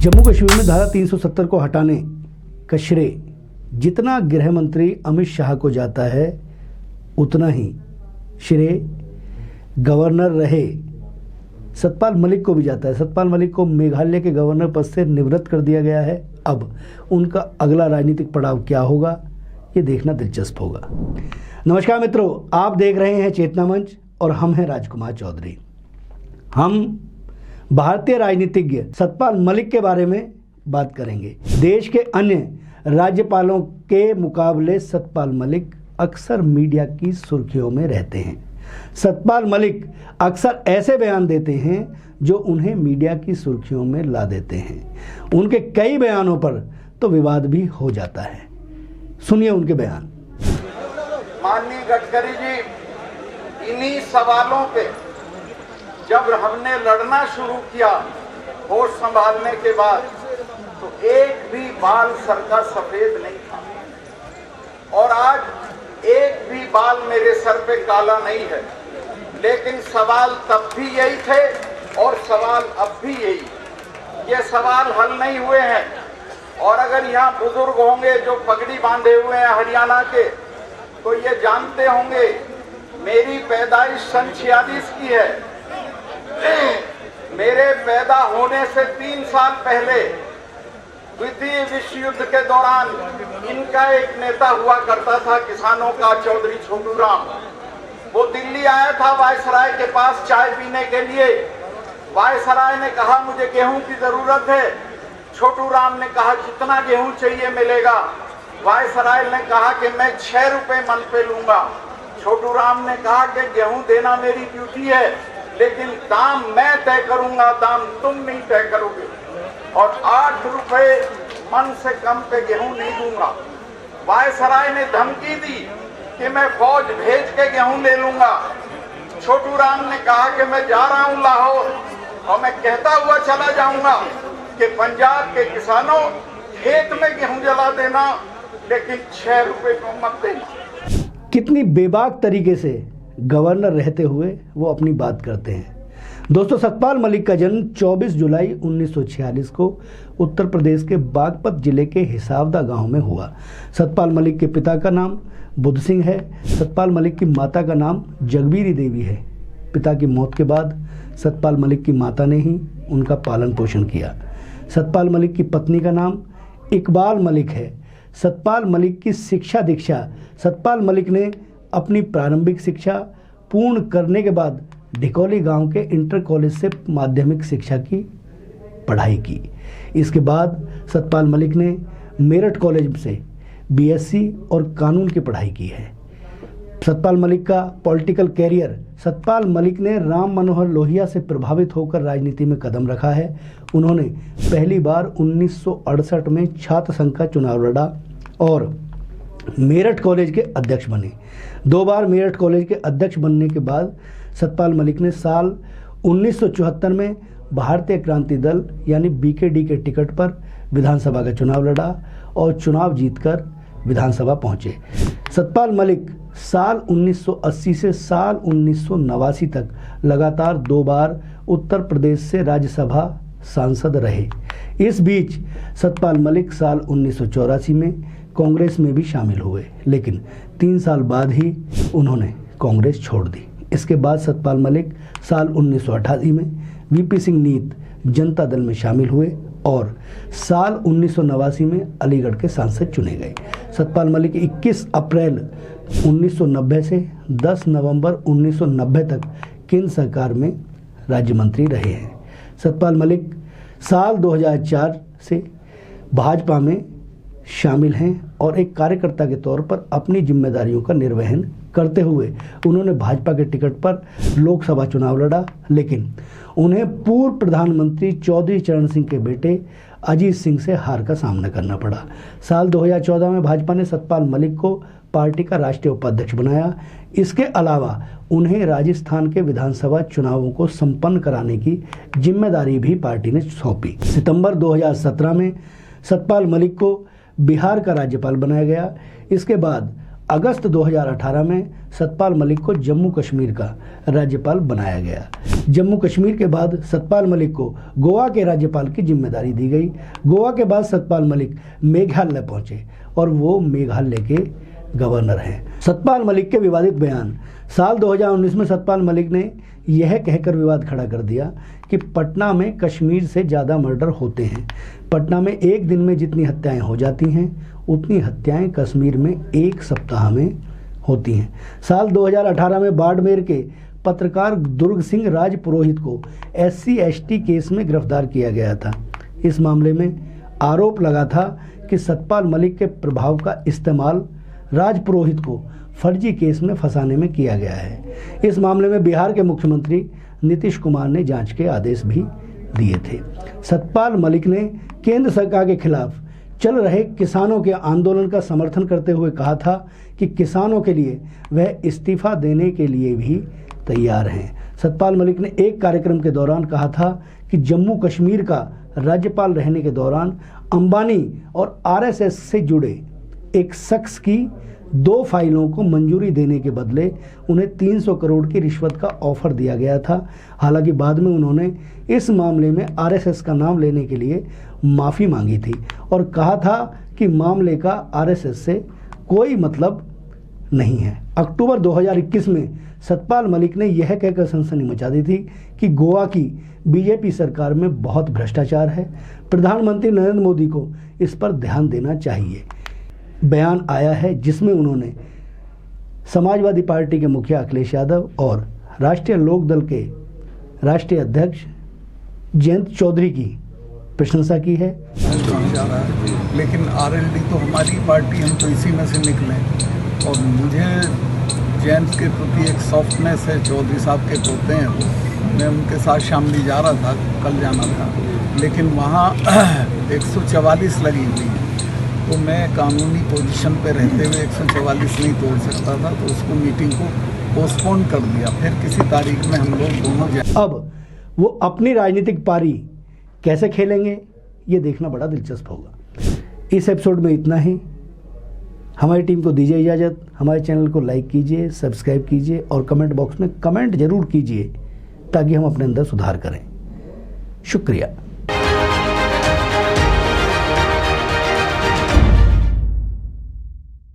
जम्मू कश्मीर में धारा 370 को हटाने का श्रेय जितना गृह मंत्री अमित शाह को जाता है उतना ही श्रेय गवर्नर रहे सतपाल मलिक को भी जाता है। सतपाल मलिक को मेघालय के गवर्नर पद से निवृत्त कर दिया गया है। अब उनका अगला राजनीतिक पड़ाव क्या होगा, ये देखना दिलचस्प होगा। नमस्कार मित्रों, आप देख रहे हैं चेतना मंच और हम हैं राजकुमार चौधरी। हम भारतीय राजनीतिज्ञ सतपाल मलिक के बारे में बात करेंगे। देश के अन्य राज्यपालों के मुकाबले सतपाल मलिक अक्सर मीडिया की सुर्खियों में रहते हैं। सतपाल मलिक अक्सर ऐसे बयान देते हैं जो उन्हें मीडिया की सुर्खियों में ला देते हैं। उनके कई बयानों पर तो विवाद भी हो जाता है। सुनिए उनके बयान। माननीय गडकरी जी, इन्हीं सवालों पे जब हमने लड़ना शुरू किया होश संभालने के बाद, तो एक भी बाल सर का सफेद नहीं था और आज एक भी बाल मेरे सर पे काला नहीं है। लेकिन सवाल तब भी यही थे और सवाल अब भी यही। ये सवाल हल नहीं हुए हैं। और अगर यहाँ बुजुर्ग होंगे जो पगड़ी बांधे हुए हैं हरियाणा के, तो ये जानते होंगे मेरी पैदाइश सन 46 की है। मेरे पैदा होने से 3 साल पहले द्वितीय विश्व युद्ध के दौरान इनका एक नेता हुआ करता था किसानों का, चौधरी छोटू राम। वो दिल्ली आया था वायसराय के पास चाय पीने के लिए। वायसराय ने कहा मुझे गेहूं की जरूरत है। छोटू राम ने कहा जितना गेहूं चाहिए मिलेगा। वायसराय ने कहा कि मैं 6 रुपए मन पे लूंगा। छोटू राम ने कहा कि गेहूं देना मेरी ड्यूटी है, लेकिन दाम मैं तय करूंगा, दाम तुम नहीं तय करोगे। और 8 रुपए मन से कम पे गेहूं नहीं दूंगा। वायसराय ने धमकी दी कि मैं फौज भेज के गेहूं ले लूंगा। छोटू राम ने कहा कि मैं जा रहा हूं लाहौर और मैं कहता हुआ चला जाऊंगा कि पंजाब के किसानों खेत में गेहूं जला देना, लेकिन 6 रुपए को मत देना। कितनी बेबाक तरीके से गवर्नर रहते हुए वो अपनी बात करते हैं। दोस्तों, सतपाल मलिक का जन्म 24 जुलाई 1946 को उत्तर प्रदेश के बागपत जिले के हिसावदा गांव में हुआ। सतपाल मलिक के पिता का नाम बुद्ध सिंह है। सतपाल मलिक की माता का नाम जगबीरी देवी है। पिता की मौत के बाद सतपाल मलिक की माता ने ही उनका पालन पोषण किया। सतपाल मलिक की पत्नी का नाम इकबाल मलिक है। सतपाल मलिक की शिक्षा दीक्षा। सतपाल मलिक ने अपनी प्रारंभिक शिक्षा पूर्ण करने के बाद ढिकोली गांव के इंटर कॉलेज से माध्यमिक शिक्षा की पढ़ाई की। इसके बाद सतपाल मलिक ने मेरठ कॉलेज से बीएससी और कानून की पढ़ाई की है। सतपाल मलिक का पॉलिटिकल कैरियर। सतपाल मलिक ने राम मनोहर लोहिया से प्रभावित होकर राजनीति में कदम रखा है। उन्होंने पहली बार 1968 में छात्र संघ का चुनाव लड़ा और मेरठ कॉलेज के अध्यक्ष बने। 2 बार मेरठ कॉलेज के अध्यक्ष बनने के बाद सतपाल मलिक ने साल 1974 में भारतीय क्रांति दल यानी बीकेडी के टिकट पर विधानसभा का चुनाव लड़ा और चुनाव जीतकर विधानसभा पहुंचे। सतपाल मलिक साल 1980 से साल 1989 तक लगातार 2 बार उत्तर प्रदेश से राज्यसभा सांसद रहे। इस बीच सतपाल मलिक साल 1984 में कांग्रेस में भी शामिल हुए, लेकिन 3 साल बाद ही उन्होंने कांग्रेस छोड़ दी। इसके बाद सतपाल मलिक साल 1988 में वीपी सिंह नीत जनता दल में शामिल हुए और साल 1989 में अलीगढ़ के सांसद चुने गए। सतपाल मलिक 21 अप्रैल 1990 से 10 नवंबर 1990 तक केंद्र सरकार में राज्य मंत्री रहे हैं। सतपाल मलिक साल 2004 से भाजपा में शामिल हैं और एक कार्यकर्ता के तौर पर अपनी जिम्मेदारियों का निर्वहन करते हुए उन्होंने भाजपा के टिकट पर लोकसभा चुनाव लड़ा, लेकिन उन्हें पूर्व प्रधानमंत्री चौधरी चरण सिंह के बेटे अजीत सिंह से हार का सामना करना पड़ा। साल 2014 में भाजपा ने सतपाल मलिक को पार्टी का राष्ट्रीय उपाध्यक्ष बनाया। इसके अलावा उन्हें राजस्थान के विधानसभा चुनावों को संपन्न कराने की जिम्मेदारी भी पार्टी ने सौंपी। सितंबर 2017 में सतपाल मलिक को बिहार का राज्यपाल बनाया गया। इसके बाद अगस्त 2018 में सतपाल मलिक को जम्मू कश्मीर का राज्यपाल बनाया गया। जम्मू कश्मीर के बाद सतपाल मलिक को गोवा के राज्यपाल की जिम्मेदारी दी गई। गोवा के बाद सतपाल मलिक मेघालय पहुंचे और वो मेघालय के गवर्नर हैं। सतपाल मलिक के विवादित बयान। साल 2019 में सतपाल मलिक ने यह कहकर विवाद खड़ा कर दिया कि पटना में कश्मीर से ज़्यादा मर्डर होते हैं। पटना में एक दिन में जितनी हत्याएं हो जाती हैं उतनी हत्याएं कश्मीर में एक सप्ताह में होती हैं। साल 2018 में बाड़मेर के पत्रकार दुर्ग सिंह राजपुरोहित को SC/ST केस में गिरफ्तार किया गया था। इस मामले में आरोप लगा था कि सतपाल मलिक के प्रभाव का इस्तेमाल राजपुरोहित को फर्जी केस में फंसाने में किया गया है। इस मामले में बिहार के मुख्यमंत्री नीतीश कुमार ने जांच के आदेश भी दिए थे। सतपाल मलिक ने केंद्र सरकार के खिलाफ चल रहे किसानों के आंदोलन का समर्थन करते हुए कहा था कि किसानों के लिए वह इस्तीफा देने के लिए भी तैयार हैं। सतपाल मलिक ने एक कार्यक्रम के दौरान कहा था कि जम्मू कश्मीर का राज्यपाल रहने के दौरान अंबानी और RSS से जुड़े एक शख्स की 2 फाइलों को मंजूरी देने के बदले उन्हें 300 करोड़ की रिश्वत का ऑफर दिया गया था। हालांकि बाद में उन्होंने इस मामले में RSS का नाम लेने के लिए माफ़ी मांगी थी और कहा था कि मामले का RSS से कोई मतलब नहीं है। अक्टूबर 2021 में सतपाल मलिक ने यह कहकर सनसनी मचा दी थी कि गोवा की बीजेपी सरकार में बहुत भ्रष्टाचार है, प्रधानमंत्री नरेंद्र मोदी को इस पर ध्यान देना चाहिए। बयान आया है जिसमें उन्होंने समाजवादी पार्टी के मुखिया अखिलेश यादव और राष्ट्रीय लोकदल के राष्ट्रीय अध्यक्ष जयंत चौधरी की प्रशंसा की है। लेकिन RLD तो हमारी पार्टी, हम तो इसी में से निकले और मुझे जयंत के प्रति एक सॉफ्टनेस है। चौधरी साहब के पोते हैं वो। मैं उनके साथ शामली जा रहा था, कल जाना था, लेकिन वहाँ 144 लगी हुई है, तो मैं कानूनी पोजीशन पे रहते हुए 144 नहीं तोड़ सकता था, तो उसको मीटिंग को पोस्टपोन कर दिया। फिर किसी तारीख में हम लोग दोनों अब वो अपनी राजनीतिक पारी कैसे खेलेंगे ये देखना बड़ा दिलचस्प होगा। इस एपिसोड में इतना ही। हमारी टीम को दीजिए इजाज़त। हमारे चैनल को लाइक कीजिए, सब्सक्राइब कीजिए और कमेंट बॉक्स में कमेंट जरूर कीजिए ताकि हम अपने अंदर सुधार करें। शुक्रिया।